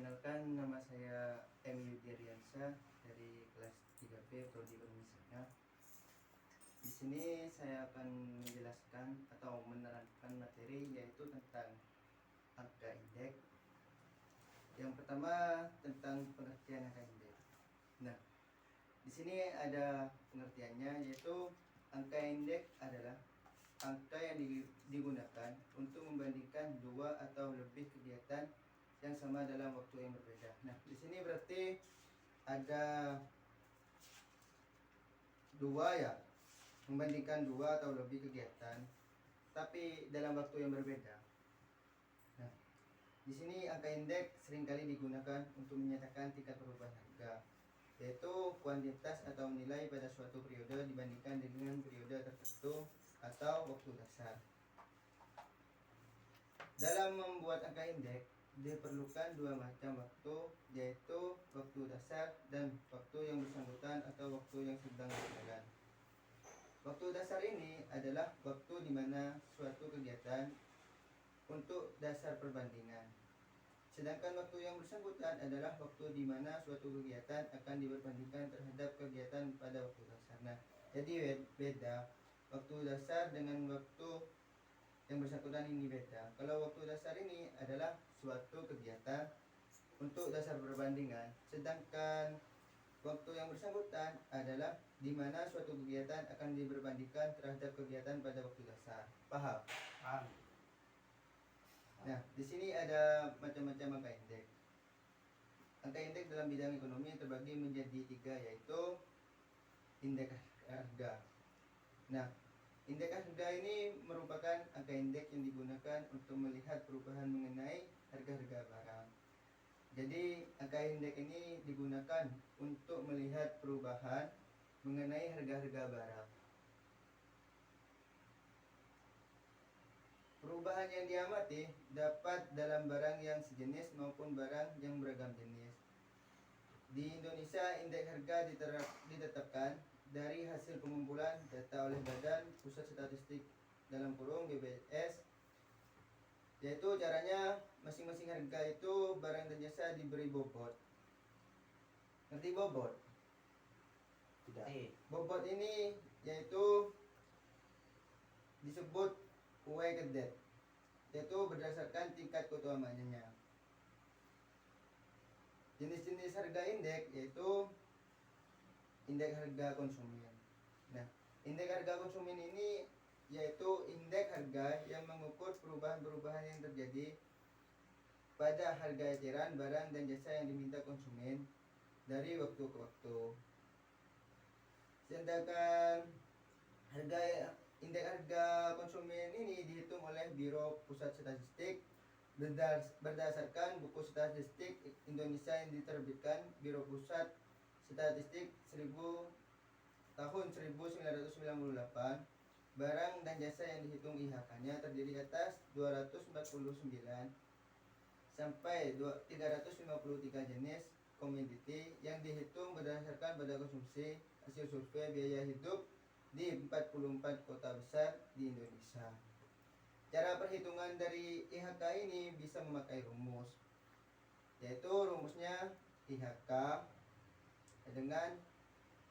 Perkenalkan, nama saya M. Yudhiriansyah dari kelas 3B Prodi Permisinnya. Di sini saya akan menjelaskan atau menerangkan materi yaitu tentang angka indeks. Yang pertama tentang pengertian angka indeks. Nah, di sini ada pengertiannya yaitu angka indeks adalah angka yang digunakan untuk membandingkan dua atau lebih kegiatan yang sama dalam waktu yang berbeda. Nah, di sini berarti ada dua ya, membandingkan dua atau lebih kegiatan, tapi dalam waktu yang berbeda. Nah, di sini angka indeks seringkali digunakan untuk menyatakan tingkat perubahan harga, yaitu kuantitas atau nilai pada suatu periode dibandingkan dengan periode tertentu atau waktu dasar. Dalam membuat angka indeks diperlukan dua macam waktu, yaitu waktu dasar dan waktu yang bersangkutan atau waktu yang sedang berjalan. Waktu dasar ini adalah waktu di mana suatu kegiatan untuk dasar perbandingan. Sedangkan waktu yang bersangkutan adalah waktu di mana suatu kegiatan akan diperbandingkan terhadap kegiatan pada waktu dasar. Nah, jadi beda waktu dasar dengan waktu yang bersangkutan ini beda. Kalau waktu dasar ini adalah suatu kegiatan untuk dasar perbandingan, sedangkan waktu yang bersangkutan adalah di mana suatu kegiatan akan diperbandingkan terhadap kegiatan pada waktu dasar. Paham? Paham. Nah, di sini ada macam-macam angka indeks. Angka indeks dalam bidang ekonomi terbagi menjadi tiga, yaitu indeks harga. Nah, indeks harga ini merupakan angka indeks yang digunakan untuk melihat perubahan mengenai harga-harga barang. Jadi, angka indeks ini digunakan untuk melihat perubahan mengenai harga-harga barang. Perubahan yang diamati dapat dalam barang yang sejenis maupun barang yang beragam jenis. Di Indonesia, indeks harga ditetapkan dari hasil pengumpulan data oleh Badan Pusat Statistik (BPS), yaitu caranya masing-masing harga itu barang dan jasa diberi bobot. Ngerti bobot? Tidak. Bobot ini yaitu disebut weighted, yaitu berdasarkan tingkat keutamaannya. Jenis-jenis harga indeks yaitu indeks harga konsumen. Nah, indeks harga konsumen ini yaitu indeks harga yang mengukur perubahan-perubahan yang terjadi pada harga eceran barang dan jasa yang diminta konsumen dari waktu ke waktu. Sedangkan indeks harga konsumen ini dihitung oleh Biro Pusat Statistik berdasarkan buku statistik Indonesia yang diterbitkan Biro Pusat Statistik tahun 1998. Barang dan jasa yang dihitung IHK-nya terdiri atas 249 sampai 353 jenis komoditi yang dihitung berdasarkan pada konsumsi hasil survei biaya hidup di 44 kota besar di Indonesia. Cara perhitungan dari IHK ini bisa memakai rumus, yaitu rumusnya IHK dengan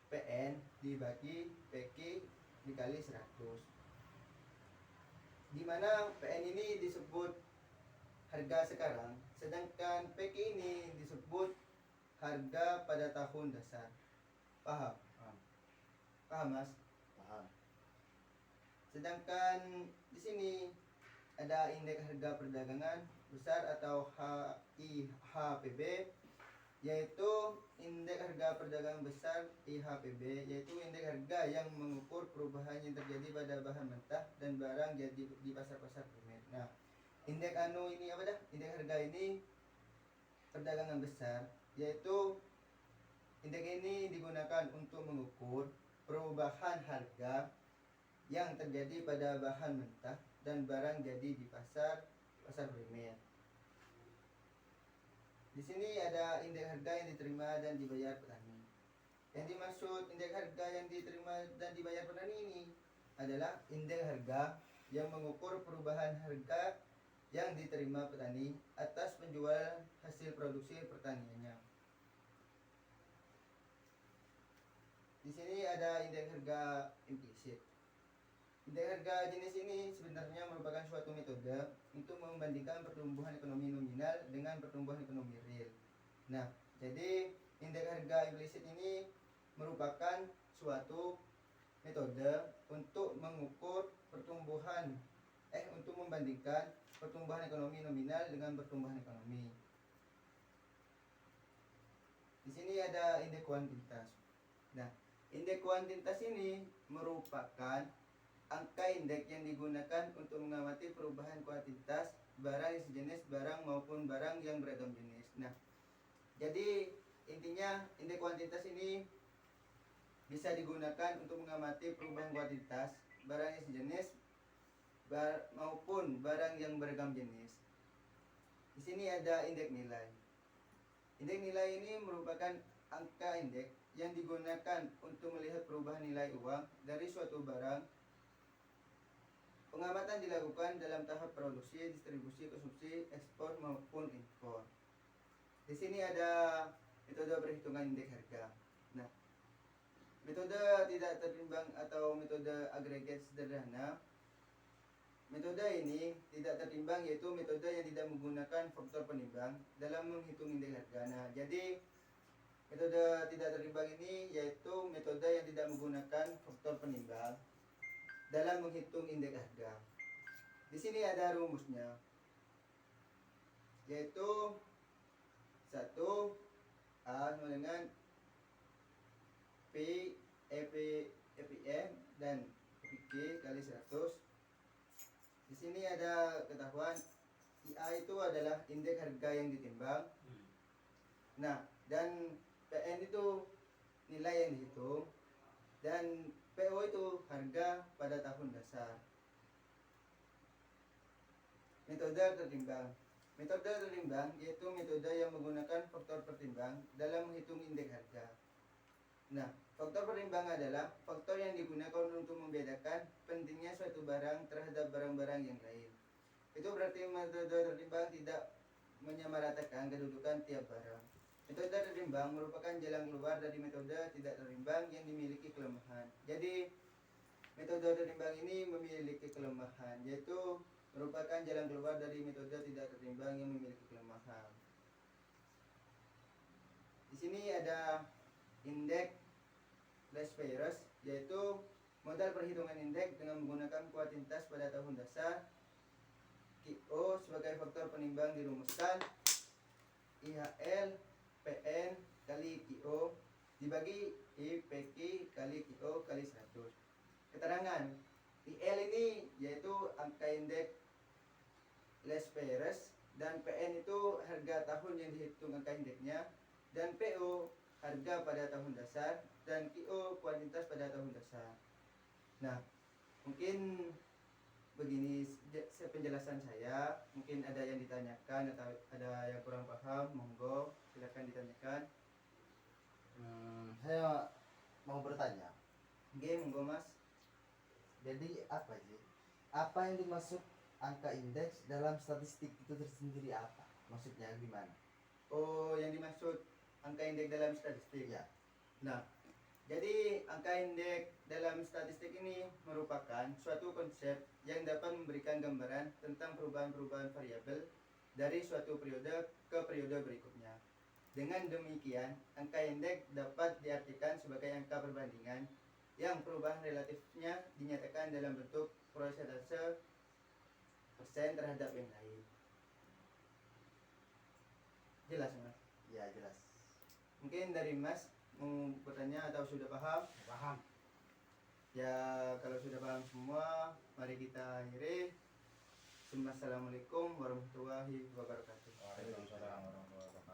PN dibagi PQ dikali 100, di mana PN ini disebut harga sekarang, sedangkan PQ ini disebut harga pada tahun dasar. Paham? Paham, Mas? Paham. Sedangkan di sini ada indeks harga perdagangan besar atau IHPB, yaitu indeks harga perdagangan besar IHPB, yaitu indeks harga yang mengukur perubahan yang terjadi pada bahan mentah dan barang jadi di pasar-pasar primer. Nah, indeks indeks harga ini perdagangan besar, yaitu indeks ini digunakan untuk mengukur perubahan harga yang terjadi pada bahan mentah dan barang jadi di pasar primer. Di sini ada indeks harga yang diterima dan dibayar petani. Yang dimaksud indeks harga yang diterima dan dibayar petani ini adalah indeks harga yang mengukur perubahan harga yang diterima petani atas penjualan hasil produksi pertaniannya. Di sini ada indeks harga implisit. Indeks harga jenis ini sebenarnya merupakan suatu metode untuk membandingkan pertumbuhan ekonomi nominal dengan pertumbuhan ekonomi real. Nah, jadi indeks harga implisit ini merupakan suatu metode untuk mengukur untuk membandingkan pertumbuhan ekonomi nominal dengan pertumbuhan ekonomi. Di sini ada indeks kuantitas. Nah, indeks kuantitas ini merupakan angka indeks yang digunakan untuk mengamati perubahan kuantitas barang yang sejenis barang maupun barang yang beragam jenis. Nah, jadi intinya indeks kuantitas ini bisa digunakan untuk mengamati perubahan kuantitas barang yang sejenis maupun barang yang beragam jenis. Di sini ada indeks nilai. Indeks nilai ini merupakan angka indeks yang digunakan untuk melihat perubahan nilai uang dari suatu barang. Pengamatan dilakukan dalam tahap produksi, distribusi, konsumsi, ekspor maupun impor. Di sini ada metode perhitungan indeks harga. Nah, metode tidak terimbang atau metode agregat sederhana. Metode ini tidak terimbang yaitu metode yang tidak menggunakan faktor penimbang dalam menghitung indeks harga. Nah, jadi metode tidak terimbang ini yaitu metode yang tidak menggunakan faktor penimbang dalam menghitung indeks harga. Di sini ada rumusnya, yaitu 1A sama dengan P EPM dan PQ kali 100. Di sini ada ketahuan IA itu adalah indeks harga yang ditimbang. Nah, dan PN itu nilai yang dihitung, dan PO itu harga pada tahun dasar. Metode tertimbang. Metode tertimbang yaitu metode yang menggunakan faktor pertimbang dalam menghitung indeks harga. Nah, faktor pertimbang adalah faktor yang digunakan untuk membedakan pentingnya suatu barang terhadap barang-barang yang lain. Itu berarti metode tertimbang tidak menyamaratakan kedudukan tiap barang. Metode tertimbang merupakan jalan keluar dari metode tidak tertimbang yang dimiliki kelemahan. Jadi, metode tertimbang ini memiliki kelemahan, yaitu merupakan jalan keluar dari metode tidak tertimbang yang memiliki kelemahan. Di sini ada indeks Lespeyres, yaitu modal perhitungan indeks dengan menggunakan kuantitas pada tahun dasar. QO sebagai faktor penimbang dirumuskan IHL PN kali QO dibagi IPQ kali QO kali 100. Keterangan IL ini yaitu angka indeks Lespeyres, dan PN itu harga tahun yang dihitung angka indeksnya, dan PO harga pada tahun dasar, dan QO kuantitas pada tahun dasar. Nah, mungkin begini penjelasan saya. Mungkin ada yang ditanyakan atau ada yang kurang paham, monggo silakan ditanyakan. Saya mau bertanya. Oke, monggo Mas. Jadi apa sih? Apa yang dimaksud angka indeks dalam statistik itu tersendiri apa? Maksudnya gimana? Oh, yang dimaksud angka indeks dalam statistik. Ya. Nah, jadi angka indeks dalam statistik ini merupakan suatu konsep yang dapat memberikan gambaran tentang perubahan-perubahan variabel dari suatu periode ke periode berikutnya. Dengan demikian, angka indeks dapat diartikan sebagai angka perbandingan yang perubahan relatifnya dinyatakan dalam bentuk persentase persen terhadap yang lain. Jelas, Mas? Ya, jelas. Mungkin dari Mas mau bertanya atau sudah paham? Paham. Ya, kalau sudah paham semua, mari kita akhiri. Assalamualaikum warahmatullahi wabarakatuh. Waalaikumsalam warahmatullahi wabarakatuh.